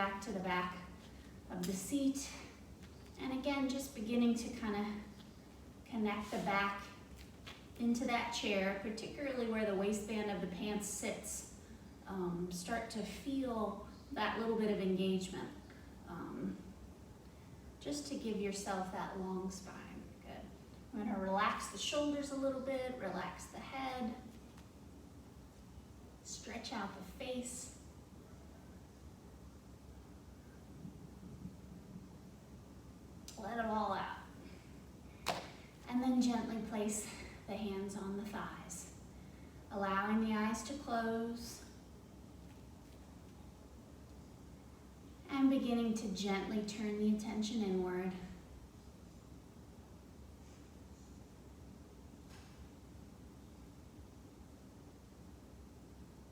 back to the back of the seat. And again, just beginning to kind of connect the back into that chair, particularly where the waistband of the pants sits. Start to feel that little bit of engagement. Just to give yourself that long spine. Good. I'm going to relax the shoulders a little bit, relax the head, stretch out the face. Let it all out. And then gently place the hands on the thighs, allowing the eyes to close. And beginning to gently turn the attention inward.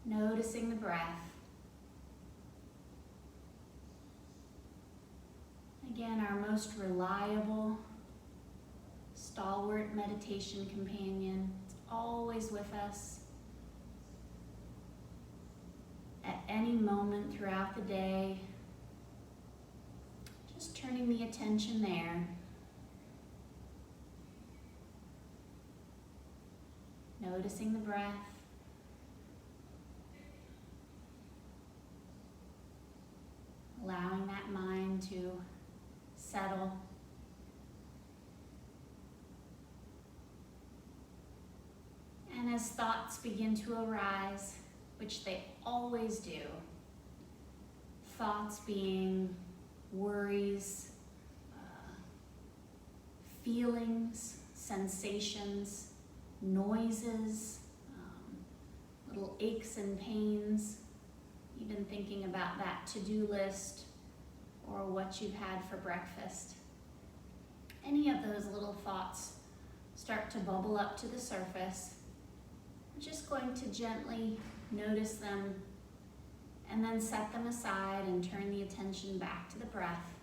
Noticing the breath. Again, our most reliable, stalwart meditation companion. It's always with us. At any moment throughout the day. Just turning the attention there. Noticing the breath. Allowing that mind to settle. And as thoughts begin to arise, which they always do, thoughts being worries, feelings, sensations, noises, little aches and pains, even thinking about that to-do list or what you've had for breakfast. Any of those little thoughts start to bubble up to the surface. We're just going to gently notice them and then set them aside and turn the attention back to the breath.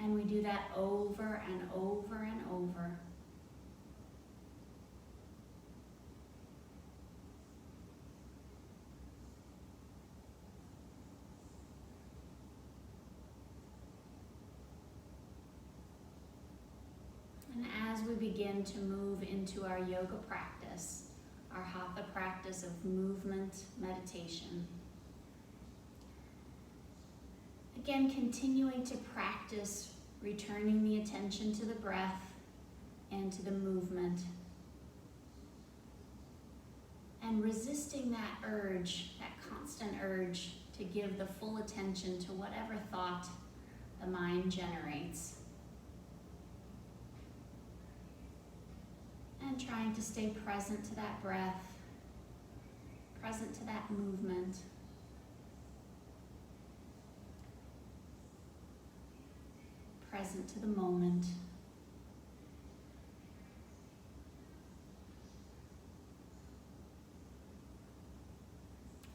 And we do that over and over and over. And as we begin to move into our yoga practice, our hatha practice of movement meditation, again, continuing to practice returning the attention to the breath and to the movement, and resisting that urge, that constant urge to give the full attention to whatever thought the mind generates. And trying to stay present to that breath, present to that movement. Present to the moment.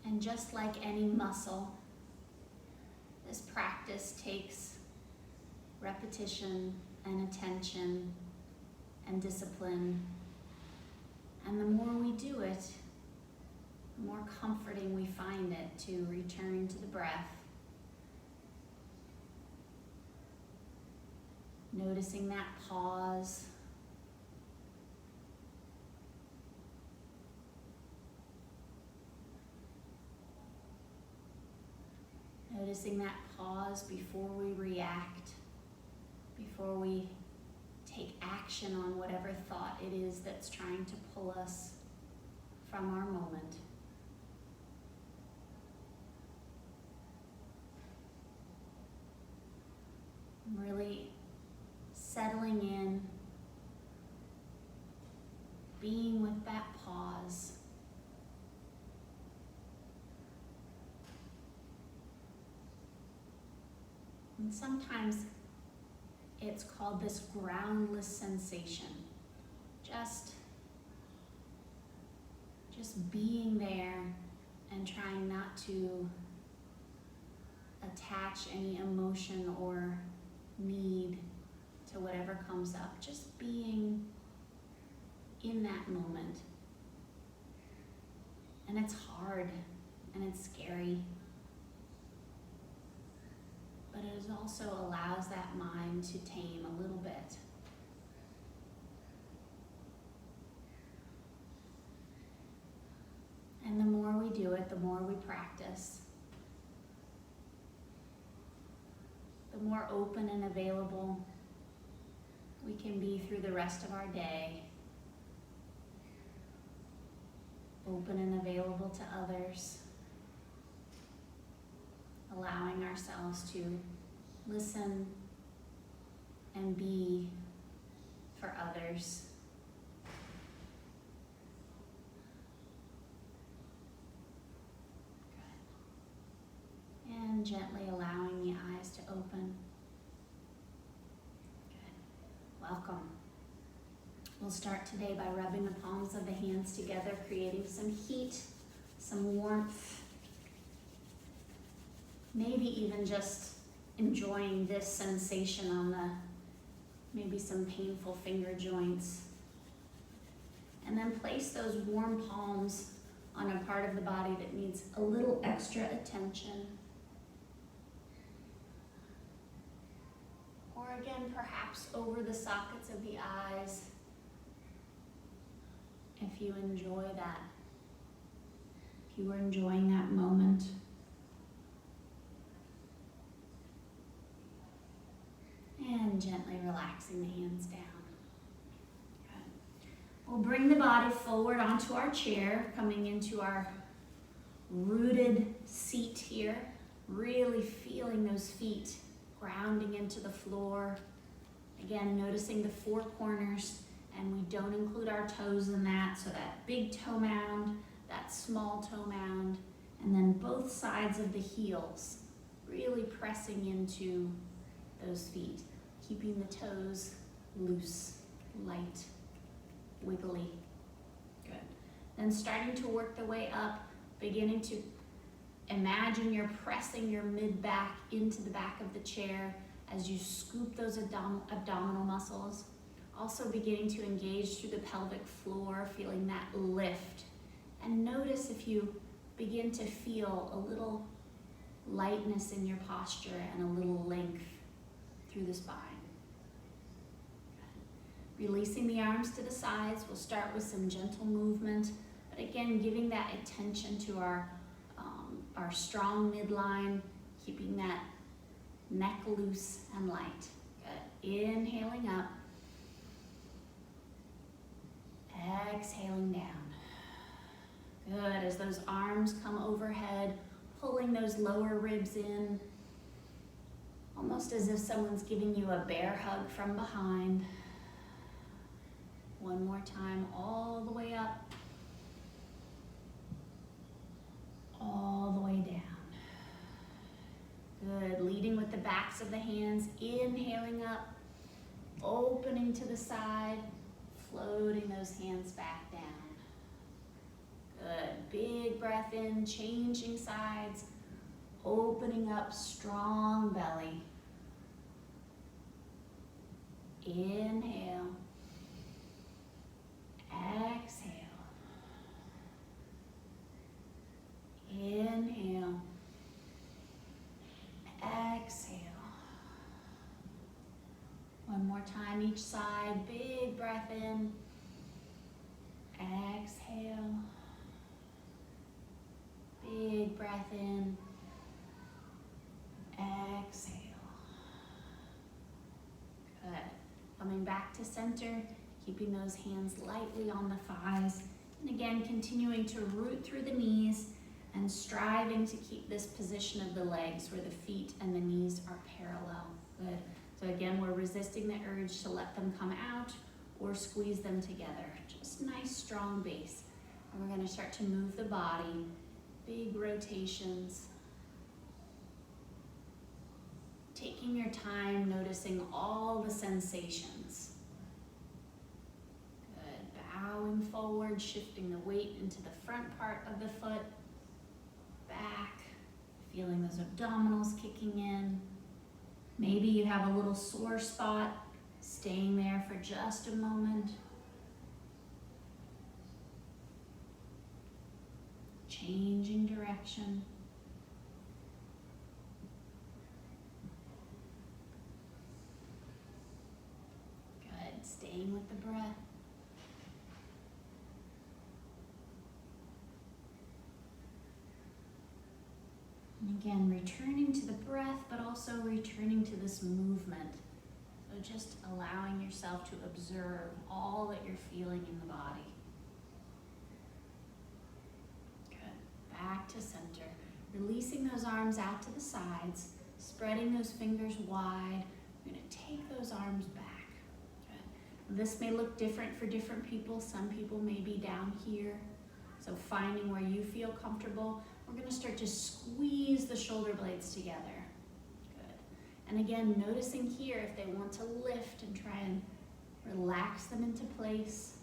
And just like any muscle, this practice takes repetition and attention and discipline. And the more we do it, the more comforting we find it to return to the breath. Noticing that pause. Noticing that pause before we react, before we take action on whatever thought it is that's trying to pull us from our moment. Really settling in, being with that pause. And sometimes it's called this groundless sensation. Just being there and trying not to attach any emotion or need to whatever comes up. Just being in that moment. And it's hard and it's scary. But it also allows that mind to tame a little bit. And the more we do it, the more we practice, the more open and available we can be through the rest of our day. Open and available to others. Allowing ourselves to listen and be for others. Good. And gently allowing the eyes to open. Good. Welcome. We'll start today by rubbing the palms of the hands together, creating some heat, some warmth. Maybe even just enjoying this sensation on the, maybe some painful finger joints. And then place those warm palms on a part of the body that needs a little extra attention. Or again, perhaps over the sockets of the eyes, if you enjoy that, if you were enjoying that moment. And gently relaxing the hands down. Good. We'll bring the body forward onto our chair, coming into our rooted seat here. Really feeling those feet grounding into the floor. Again, noticing the four corners, and we don't include our toes in that. So that big toe mound, that small toe mound, and then both sides of the heels, really pressing into those feet. Keeping the toes loose, light, wiggly. Good. Then starting to work the way up, beginning to imagine you're pressing your mid-back into the back of the chair as you scoop those abdominal muscles. Also beginning to engage through the pelvic floor, feeling that lift. And notice if you begin to feel a little lightness in your posture and a little length through the spine. Releasing the arms to the sides, we'll start with some gentle movement, but again, giving that attention to our strong midline, keeping that neck loose and light. Good. Inhaling up, exhaling down. Good, as those arms come overhead, pulling those lower ribs in, almost as if someone's giving you a bear hug from behind. One more time, all the way up, all the way down. Good, leading with the backs of the hands, inhaling up, opening to the side, floating those hands back down. Good, big breath in, changing sides, opening up, strong belly. Inhale. Exhale. Inhale. Exhale. One more time each side. Big breath in. Exhale. Big breath in. Exhale. Good. Coming back to center. Keeping those hands lightly on the thighs. And again, continuing to root through the knees and striving to keep this position of the legs where the feet and the knees are parallel. Good. So again, we're resisting the urge to let them come out or squeeze them together. Just nice, strong base. And we're going to start to move the body. Big rotations. Taking your time, noticing all the sensations. Bowing forward, shifting the weight into the front part of the foot, back, feeling those abdominals kicking in. Maybe you have a little sore spot, staying there for just a moment. changing direction. Good, staying with the breath. And again, returning to the breath, but also returning to this movement. So just allowing yourself to observe all that you're feeling in the body. Good. Back to center. Releasing those arms out to the sides, spreading those fingers wide. We're going to take those arms back. Good. This may look different for different people. Some people may be down here. So finding where you feel comfortable. We're going to start to squeeze the shoulder blades together. Good. And again, noticing here if they want to lift and try and relax them into place.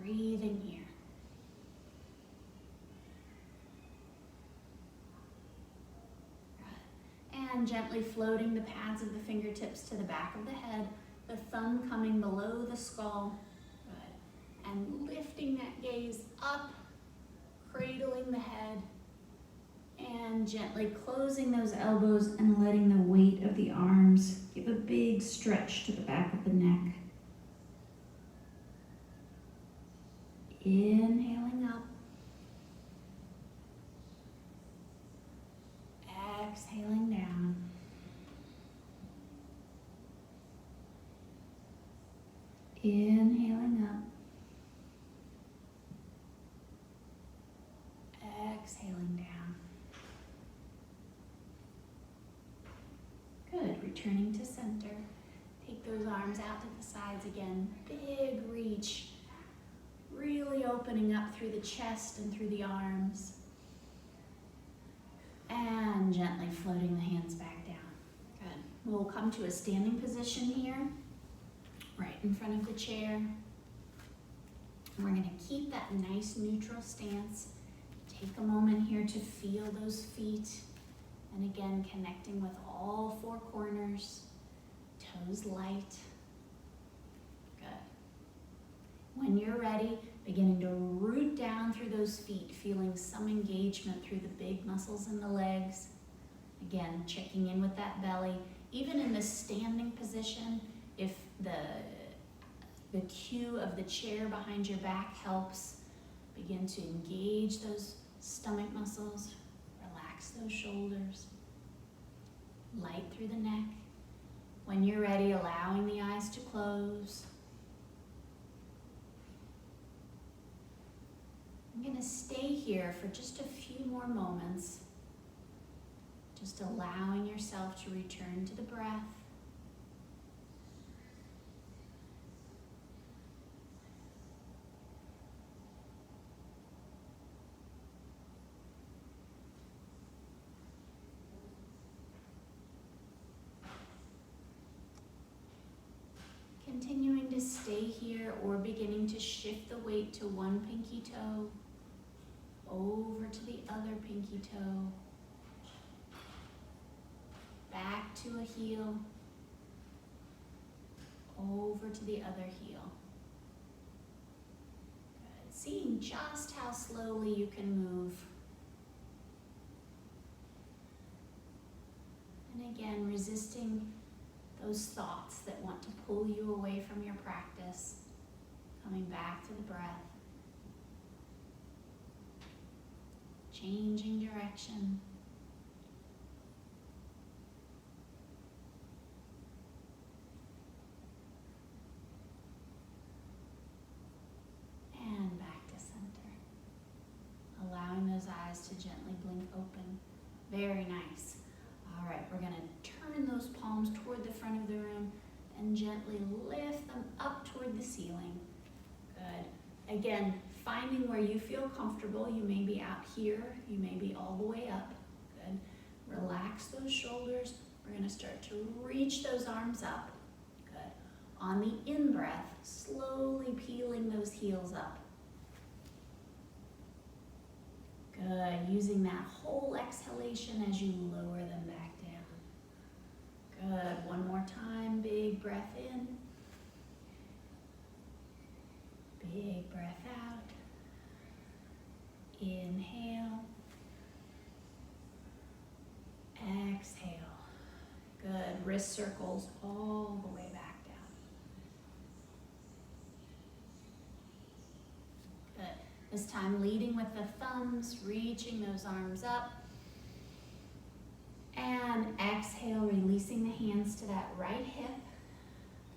Breathing here. Good. And gently floating the pads of the fingertips to the back of the head, the thumb coming below the skull. Good. And lifting that gaze up, cradling the head, and gently closing those elbows and letting the weight of the arms give a big stretch to the back of the neck. Inhaling up. Exhaling down. Inhaling up. Exhaling down. Good, returning to center. Take those arms out to the sides again. Big reach. Really opening up through the chest and through the arms. And gently floating the hands back down. Good. We'll come to a standing position here, right in front of the chair. And we're going to keep that nice neutral stance. Take a moment here to feel those feet. And again, connecting with all four corners. Toes light. Good. When you're ready, beginning to root down through those feet, feeling some engagement through the big muscles in the legs. Again, checking in with that belly. Even in this standing position, if the cue of the chair behind your back helps, begin to engage those stomach muscles, relax those shoulders, light through the neck. When you're ready, allowing the eyes to close. I'm going to stay here for just a few more moments, just allowing yourself to return to the breath. Continuing to stay here or beginning to shift the weight to one pinky toe, over to the other pinky toe, back to a heel, over to the other heel. Good. Seeing just how slowly you can move. And again, resisting those thoughts that want to pull you away from your practice, coming back to the breath, changing direction, and back to center, allowing those eyes to gently blink open. Very nice. All right, we're going to turn those palms toward the front of the room and gently lift them up toward the ceiling. Good. Again, finding where you feel comfortable. You may be out here, you may be all the way up. Good. Relax those shoulders. We're going to start to reach those arms up. Good. On the in-breath, slowly peeling those heels up. Good. Using that whole exhalation as you lower them back down. Good. One more time. Big breath in. Big breath out. Inhale. Exhale. Good. Wrist circles all the way back down. Good. This time leading with the thumbs, reaching those arms up. And exhale, releasing the hands to that right hip.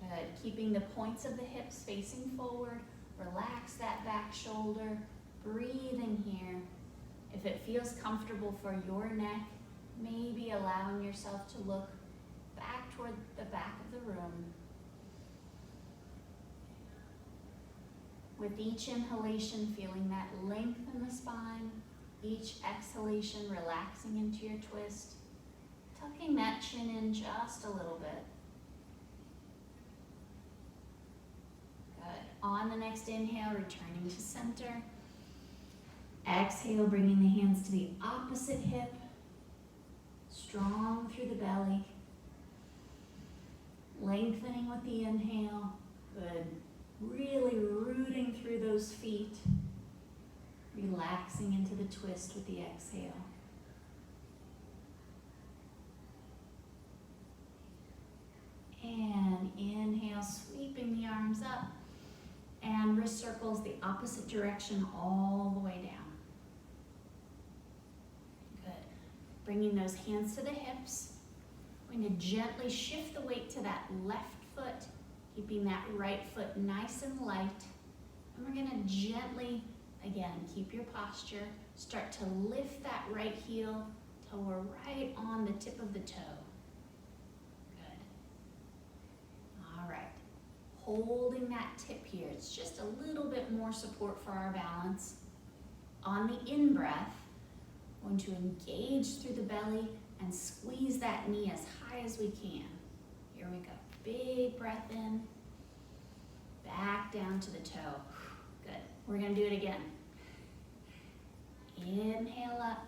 Good. Keeping the points of the hips facing forward. Relax that back shoulder. Breathing here. If it feels comfortable for your neck, maybe allowing yourself to look back toward the back of the room. With each inhalation, feeling that length in the spine. Each exhalation, relaxing into your twist. Tucking that chin in just a little bit. Good. On the next inhale, returning to center. Exhale, bringing the hands to the opposite hip. Strong through the belly. Lengthening with the inhale. Good. Really rooting through those feet. Relaxing into the twist with the exhale. And inhale, sweeping the arms up. And wrist circles the opposite direction all the way down. Good. Bringing those hands to the hips. We're going to gently shift the weight to that left foot, keeping that right foot nice and light. And we're going to gently, again, keep your posture. Start to lift that right heel till we're right on the tip of the toe. Holding that tip here. It's just a little bit more support for our balance. On the in-breath, we're going to engage through the belly and squeeze that knee as high as we can. Here we go. Big breath in. Back down to the toe. Good. We're going to do it again. Inhale up.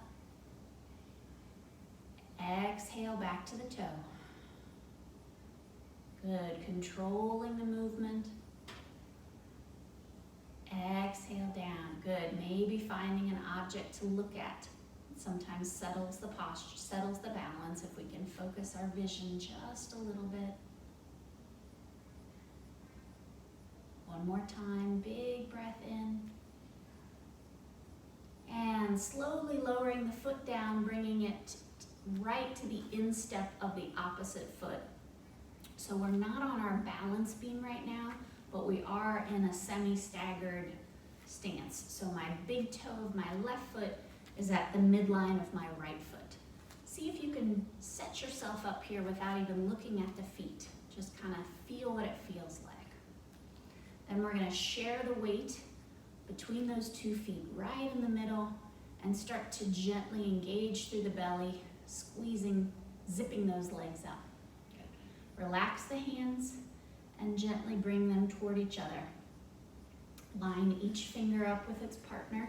Exhale back to the toe. Good, controlling the movement. Exhale down, good. Maybe finding an object to look at. Sometimes settles the posture, settles the balance if we can focus our vision just a little bit. One more time, big breath in. And slowly lowering the foot down, bringing it right to the instep of the opposite foot. So we're not on our balance beam right now, but we are in a semi-staggered stance. So my big toe of my left foot is at the midline of my right foot. See if you can set yourself up here without even looking at the feet. Just kind of feel what it feels like. Then we're going to share the weight between those 2 feet right in the middle and start to gently engage through the belly, squeezing, zipping those legs up. Relax the hands and gently bring them toward each other. Line each finger up with its partner.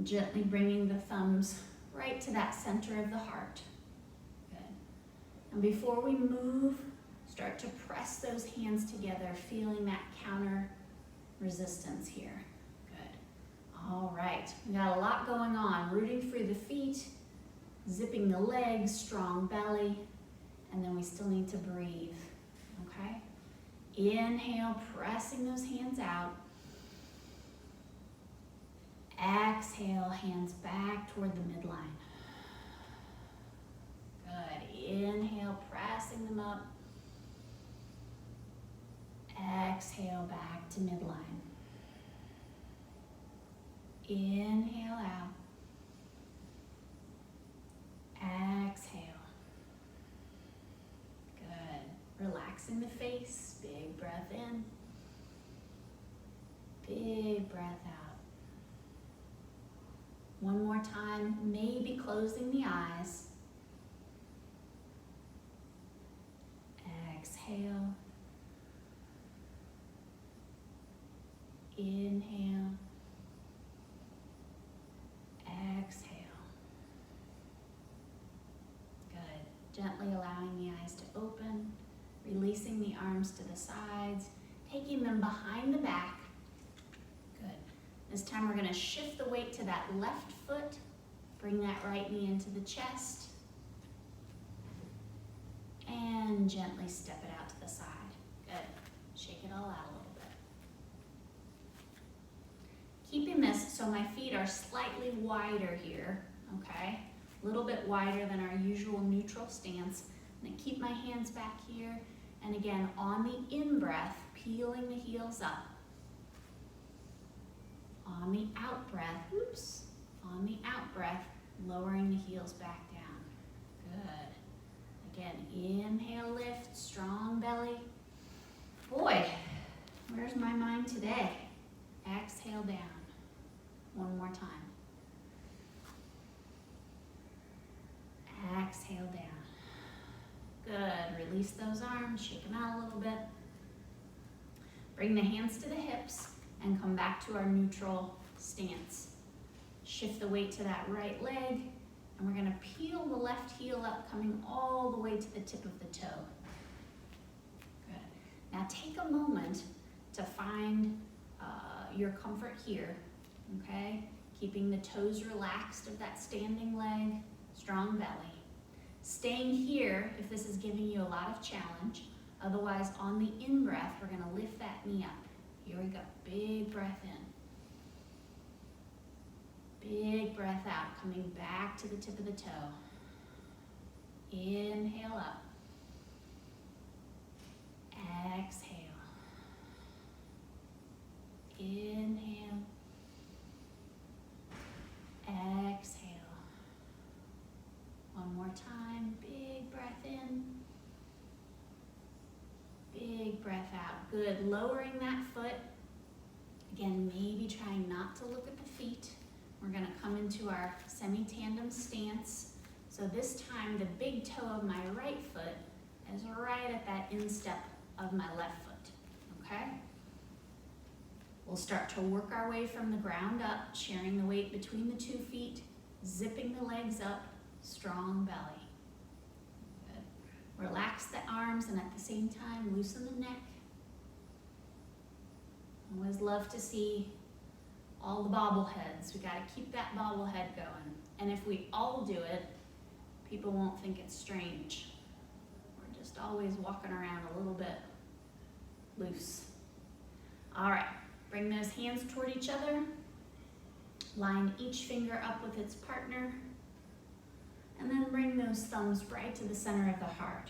Gently bringing the thumbs right to that center of the heart. Good. And before we move, start to press those hands together, feeling that counter resistance here. Good. All right, we got a lot going on. Rooting through the feet, zipping the legs, strong belly. And then we still need to breathe, okay? Inhale, pressing those hands out. Exhale, hands back toward the midline. Good. Inhale, pressing them up. Exhale, back to midline. Inhale out. Exhale. Relaxing the face, big breath in, big breath out. One more time, maybe closing the eyes. Exhale. Inhale. Exhale. Good. Gently allowing the eyes to open. Releasing the arms to the sides, taking them behind the back. Good. This time we're gonna shift the weight to that left foot. Bring that right knee into the chest. And gently step it out to the side. Good. Shake it all out a little bit. Keeping this so my feet are slightly wider here, okay? A little bit wider than our usual neutral stance. I'm gonna keep my hands back here. And again, on the in-breath, peeling the heels up. On the out-breath, on the out-breath, lowering the heels back down. Good. Again, inhale, lift, strong belly. Boy, where's my mind today? Exhale down. One more time. Exhale down. Good. Release those arms, shake them out a little bit. Bring the hands to the hips and come back to our neutral stance. Shift the weight to that right leg, and we're gonna peel the left heel up, coming all the way to the tip of the toe. Good. Now take a moment to find your comfort here, okay? Keeping the toes relaxed of that standing leg, strong belly. Staying here if this is giving you a lot of challenge. Otherwise, on the in-breath, we're gonna lift that knee up. Here we go, big breath in. Big breath out, coming back to the tip of the toe. Inhale up. Exhale. Inhale. Exhale. One more time, big breath in. Big breath out. Good, lowering that foot. Again, maybe trying not to look at the feet. We're gonna come into our semi-tandem stance. So this time, the big toe of my right foot is right at that instep of my left foot, okay? We'll start to work our way from the ground up, sharing the weight between the 2 feet, zipping the legs up, strong belly. Good. Relax the arms and at the same time, loosen the neck. Always love to see all the bobbleheads. We gotta keep that bobblehead going. And if we all do it, people won't think it's strange. We're just always walking around a little bit loose. All right, bring those hands toward each other. Line each finger up with its partner. And then bring those thumbs right to the center of the heart.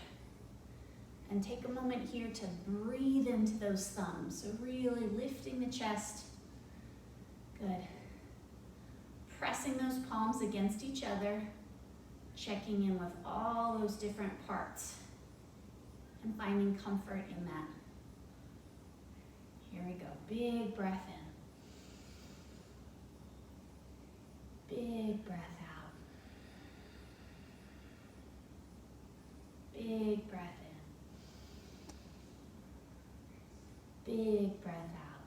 And take a moment here to breathe into those thumbs. So really lifting the chest. Good. Pressing those palms against each other. Checking in with all those different parts. And finding comfort in that. Here we go. Big breath in. Big breath out. Big breath in. Big breath out.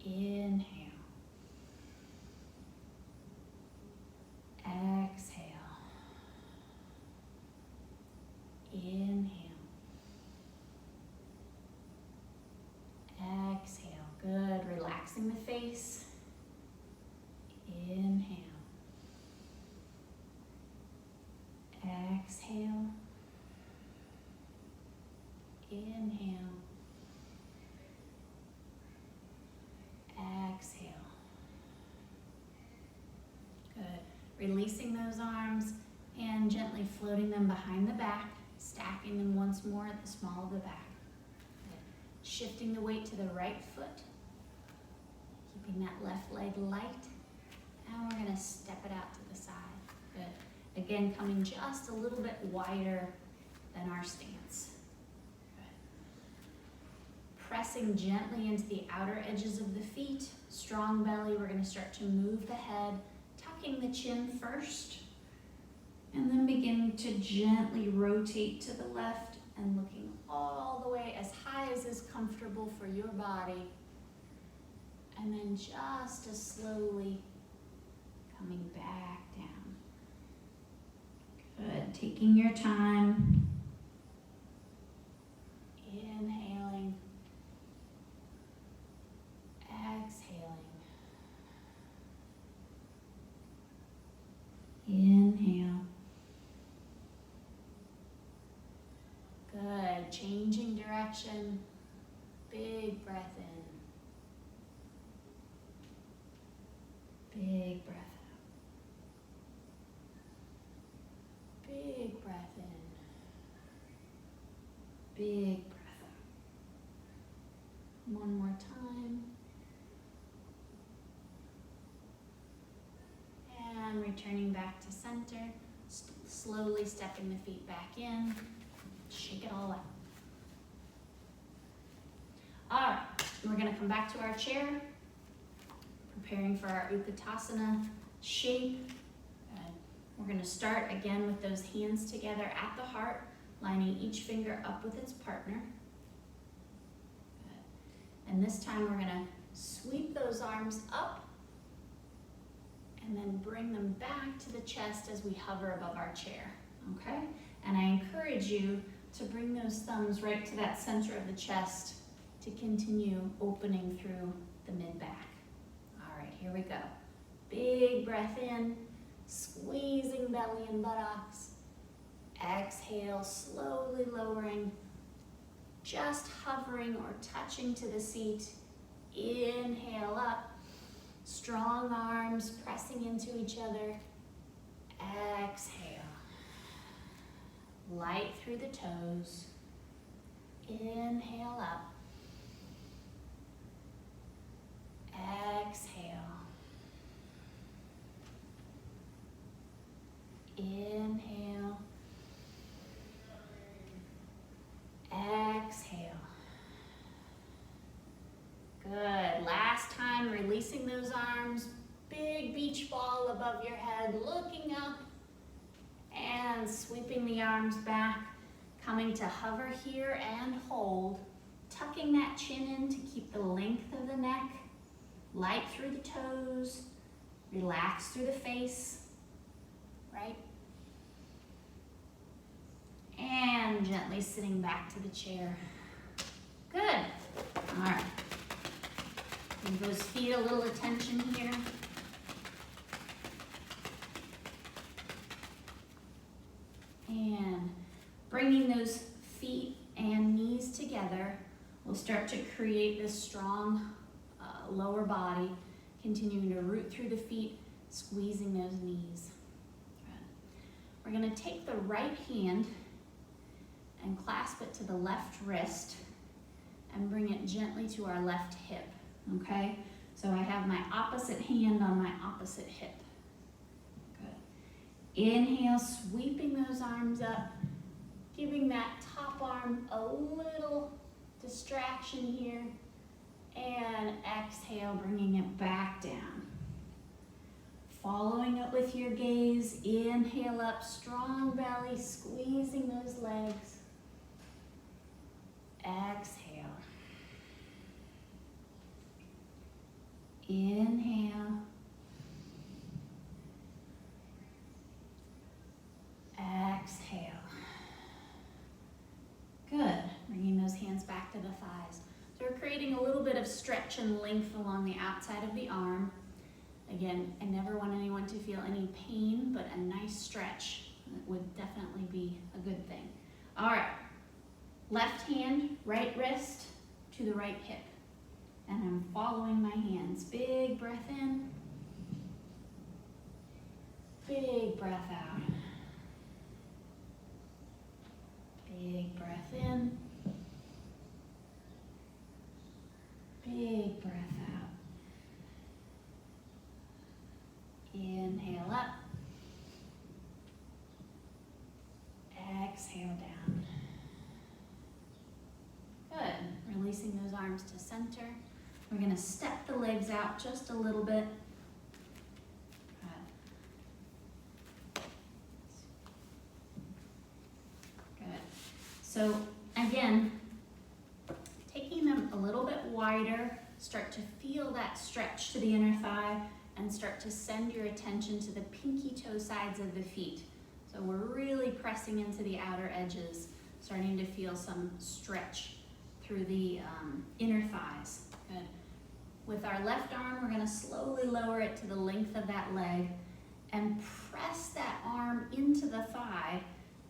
Inhale. Exhale. Inhale. Exhale. Good. Relaxing the face. Inhale. Exhale. Inhale. Exhale. Good. Releasing those arms and gently floating them behind the back, stacking them once more at the small of the back. Good. Shifting the weight to the right foot, keeping that left leg light, and we're gonna step it out to the side. Good. Again, coming just a little bit wider than our stance. Pressing gently into the outer edges of the feet, strong belly. We're going to start to move the head, tucking the chin first, and then begin to gently rotate to the left and looking all the way as high as is comfortable for your body. And then just as slowly coming back down. Good. Taking your time. Inhaling. changing direction. Big breath in. Big breath out. Big breath in. Big breath out. One more time. And returning back to center. Slowly stepping the feet back in. Shake it all out. All right, we're going to come back to our chair, preparing for our Utkatasana shape. We're going to start again with those hands together at the heart, lining each finger up with its partner. And this time we're going to sweep those arms up and then bring them back to the chest as we hover above our chair, okay? And I encourage you to bring those thumbs right to that center of the chest to continue opening through the mid-back. All right, here we go. Big breath in, squeezing belly and buttocks. Exhale, slowly lowering, just hovering or touching to the seat. Inhale up, strong arms pressing into each other. Exhale, light through the toes. Inhale up. Exhale. Inhale. Exhale. Good. Last time, releasing those arms. Big beach ball above your head, looking up and sweeping the arms back, coming to hover here and hold, tucking that chin in to keep the length of the neck. Light through the toes, relax through the face, right? And gently sitting back to the chair. Good. All right. Give those feet a little attention here. And bringing those feet and knees together, we'll start to create this strong lower body, continuing to root through the feet, squeezing those knees. Good. We're going to take the right hand and clasp it to the left wrist and bring it gently to our left hip, okay? So I have my opposite hand on my opposite hip. Good. Inhale, sweeping those arms up, giving that top arm a little distraction here. And exhale, bringing it back down. Following it with your gaze, inhale up, strong belly, squeezing those legs. Exhale. Inhale. Exhale. Good. Bringing those hands back to the thighs. So we're creating a little bit of stretch and length along the outside of the arm. Again, I never want anyone to feel any pain, but a nice stretch would definitely be a good thing. All right, left hand, right wrist to the right hip. And I'm following my hands. Big breath in. Big breath out. Big breath in. Big breath out. Inhale up. Exhale down. Good. Releasing those arms to center. We're going to step the legs out just a little bit. Good. So again, taking them a little bit wider, start to feel that stretch to the inner thigh and start to send your attention to the pinky toe sides of the feet. So we're really pressing into the outer edges, starting to feel some stretch through the inner thighs. Good. With our left arm, we're going to slowly lower it to the length of that leg and press that arm into the thigh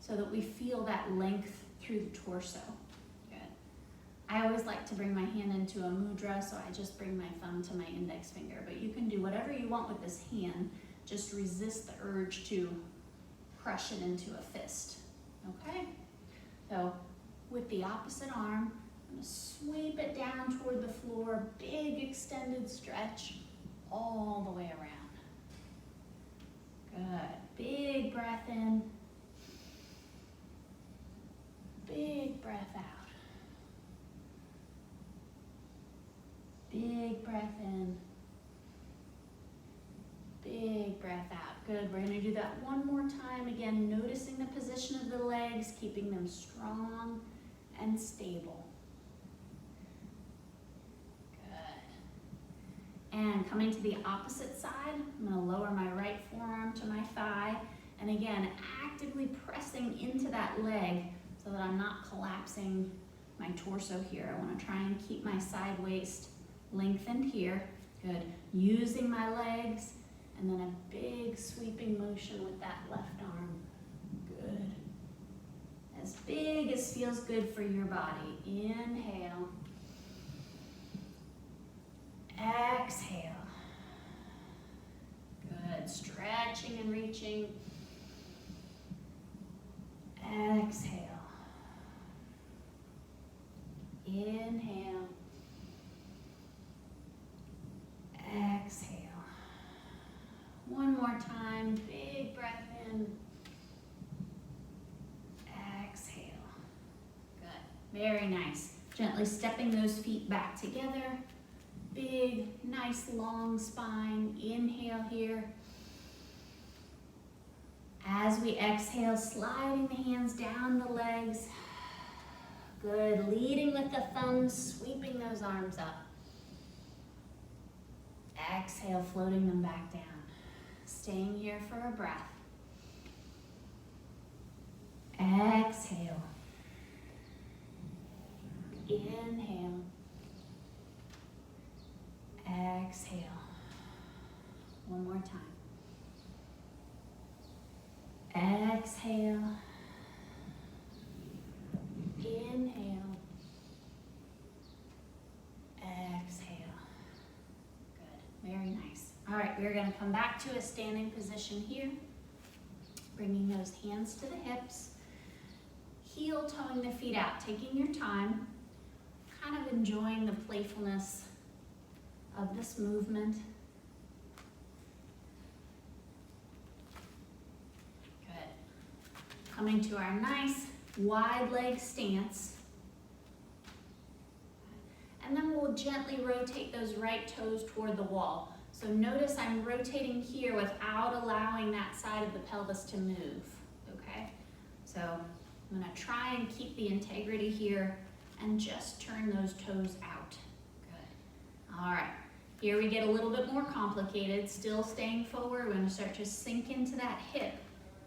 so that we feel that length through the torso. I always like to bring my hand into a mudra, so I just bring my thumb to my index finger. But you can do whatever you want with this hand. Just resist the urge to crush it into a fist, okay? So with the opposite arm, I'm gonna sweep it down toward the floor, big extended stretch all the way around. Good, big breath in, big breath out. Big breath in, big breath out. Good, we're gonna do that one more time. Again, noticing the position of the legs, keeping them strong and stable. Good. And coming to the opposite side, I'm gonna lower my right forearm to my thigh. And again, actively pressing into that leg so that I'm not collapsing my torso here. I wanna try and keep my side waist lengthened here. Good. Using my legs, and then a big sweeping motion with that left arm. Good. As big as feels good for your body. Inhale. Exhale. Good. Stretching and reaching. Exhale. Inhale. Exhale. One more time, big breath in. Exhale. Good, very nice. Gently stepping those feet back together. Big, nice long spine. Inhale here. As we exhale, sliding the hands down the legs. Good, leading with the thumbs, sweeping those arms up. Exhale, floating them back down. Staying here for a breath. Exhale. Inhale. Exhale. One more time. Exhale. Inhale. Exhale. Good, very nice. All right, we're gonna come back to a standing position here. Bringing those hands to the hips. Heel toeing the feet out, taking your time. Kind of enjoying the playfulness of this movement. Good. Coming to our nice wide leg stance. And then we'll gently rotate those right toes toward the wall. So notice I'm rotating here without allowing that side of the pelvis to move, okay? So I'm gonna try and keep the integrity here and just turn those toes out. Good. All right, here we get a little bit more complicated, still staying forward. We're gonna start to sink into that hip,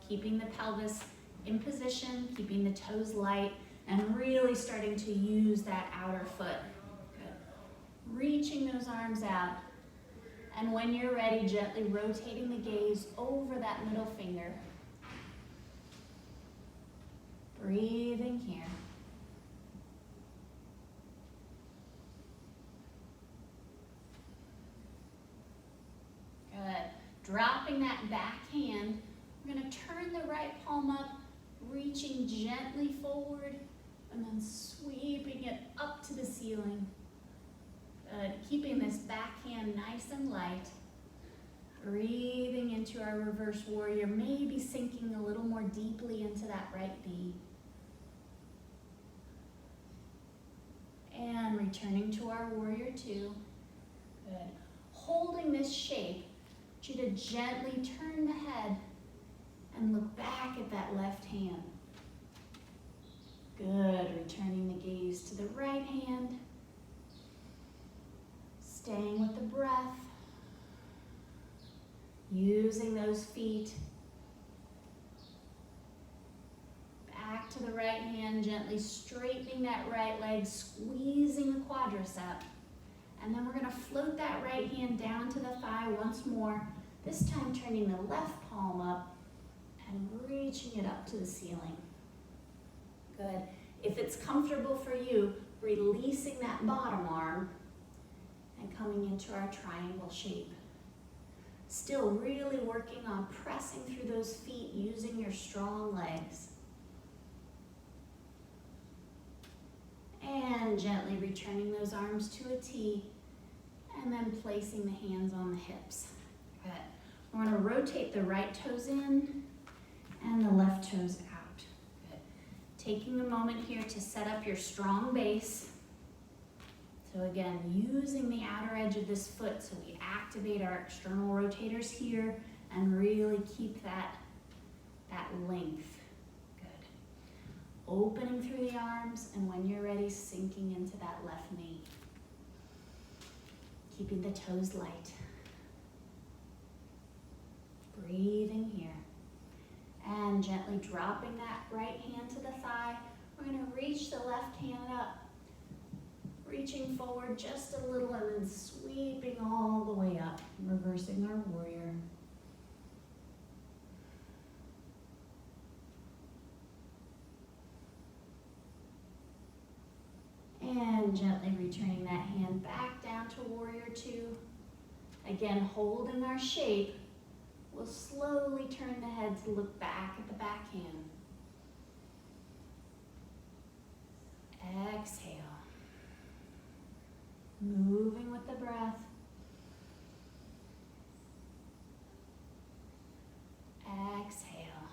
keeping the pelvis in position, keeping the toes light, and really starting to use that outer foot. Good. Reaching those arms out. And when you're ready, gently rotating the gaze over that middle finger. Breathing here. Good. Dropping that back hand. We're going to turn the right palm up, reaching gently forward, and then sweeping it up to the ceiling. Good. Keeping this back hand nice and light. Breathing into our reverse warrior, maybe sinking a little more deeply into that right knee. And returning to our warrior two. Good. Holding this shape, I want you to gently turn the head and look back at that left hand. Good. Returning the gaze to the right hand. Staying with the breath. Using those feet. Back to the right hand, gently straightening that right leg, squeezing the quadricep. And then we're going to float that right hand down to the thigh once more, this time turning the left palm up and reaching it up to the ceiling. Good. If it's comfortable for you, releasing that bottom arm and coming into our triangle shape. Still really working on pressing through those feet using your strong legs. And gently returning those arms to a T and then placing the hands on the hips. Good. We're going to rotate the right toes in and the left toes out. Good. Taking a moment here to set up your strong base. So again, using the outer edge of this foot so we activate our external rotators here and really keep that length. Good. Opening through the arms, and when you're ready, sinking into that left knee. Keeping the toes light. Breathing here. And gently dropping that right hand to the thigh. We're going to reach the left hand up. Reaching forward just a little and then sweeping all the way up. Reversing our warrior. And gently returning that hand back down to warrior two. Again, holding our shape. We'll slowly turn the head to look back at the back hand. Exhale. Moving with the breath. Exhale.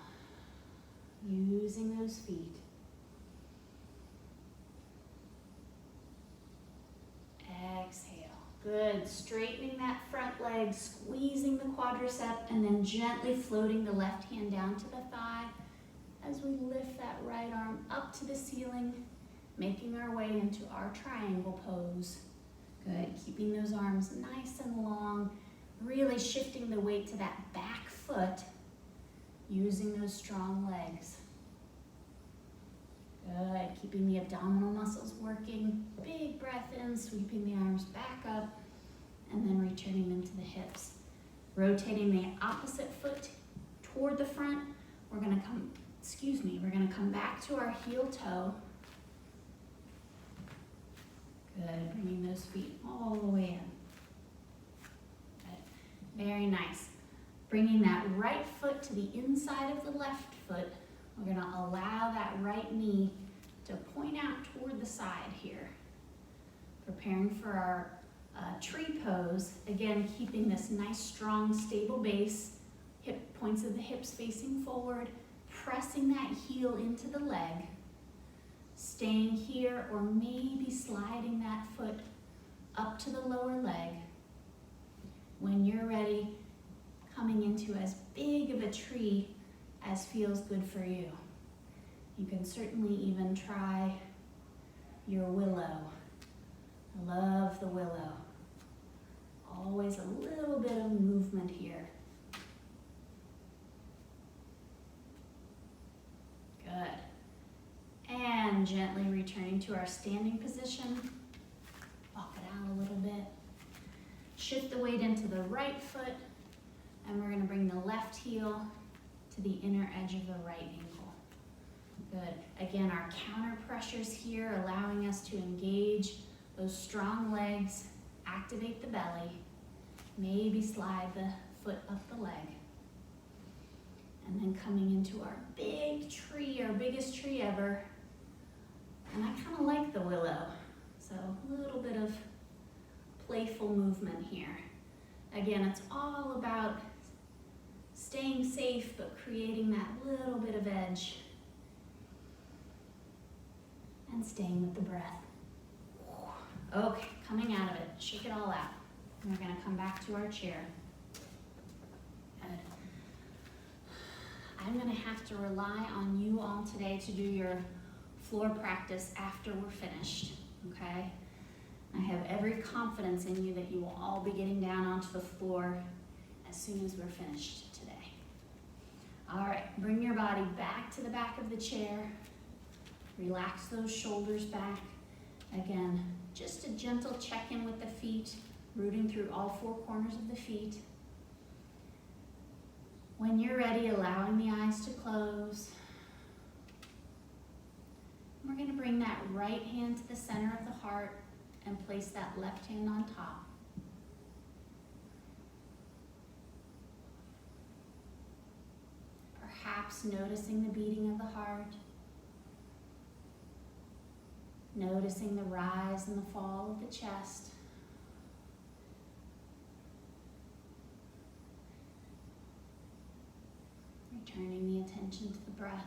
Using those feet. Exhale. Good. Straightening that front leg, squeezing the quadricep, and then gently floating the left hand down to the thigh as we lift that right arm up to the ceiling, making our way into our triangle pose. Good. Keeping those arms nice and long, really shifting the weight to that back foot, using those strong legs. Good. Keeping the abdominal muscles working. Big breath in, sweeping the arms back up, and then returning them to the hips. Rotating the opposite foot toward the front. We're going to come back to our heel toe. Good. Bringing those feet all the way in. Good. Very nice. Bringing that right foot to the inside of the left foot. We're going to allow that right knee to point out toward the side here. Preparing for our tree pose. Again, keeping this nice, strong, stable base. Points of the hips facing forward. Pressing that heel into the leg. Staying here or maybe sliding that foot up to the lower leg. When you're ready, coming into as big of a tree as feels good for you. You can certainly even try your willow. I love the willow. Always a little bit of movement here. Good. And gently returning to our standing position. Walk it out a little bit. Shift the weight into the right foot, and we're going to bring the left heel to the inner edge of the right ankle. Good. Again, our counter pressures here, allowing us to engage those strong legs, activate the belly, maybe slide the foot up the leg. And then coming into our big tree, our biggest tree ever. And I kind of like the willow, so a little bit of playful movement here. Again, it's all about staying safe, but creating that little bit of edge. And staying with the breath. Okay, coming out of it, shake it all out. And we're gonna come back to our chair. Good. I'm gonna have to rely on you all today to do your floor practice after we're finished, okay? I have every confidence in you that you will all be getting down onto the floor as soon as we're finished today. All right, bring your body back to the back of the chair. Relax those shoulders back. Again, just a gentle check-in with the feet, rooting through all four corners of the feet. When you're ready, allowing the eyes to close. We're going to bring that right hand to the center of the heart and place that left hand on top. Perhaps noticing the beating of the heart, noticing the rise and the fall of the chest. Returning the attention to the breath.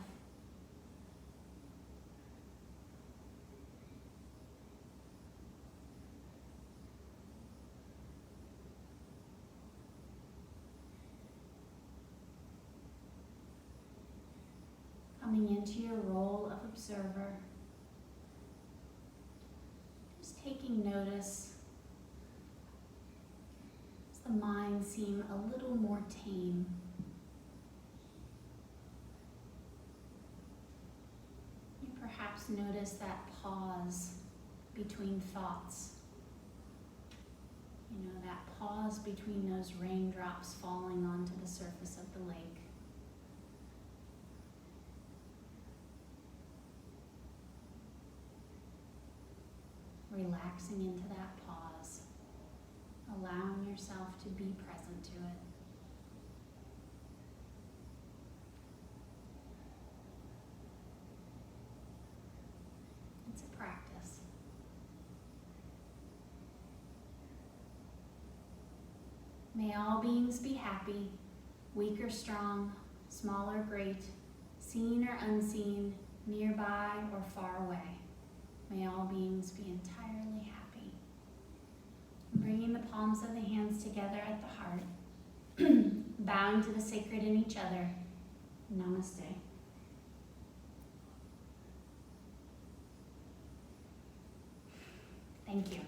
Coming into your role of observer, just taking notice. Does the mind seem a little more tame? You perhaps notice that pause between thoughts. You know, that pause between those raindrops falling onto the surface of the lake. Relaxing into that pause, allowing yourself to be present to it. It's a practice. May all beings be happy, weak or strong, small or great, seen or unseen, nearby or far away. May all beings be entirely happy. Bringing the palms of the hands together at the heart, bowing to the sacred in each other. Namaste. Thank you.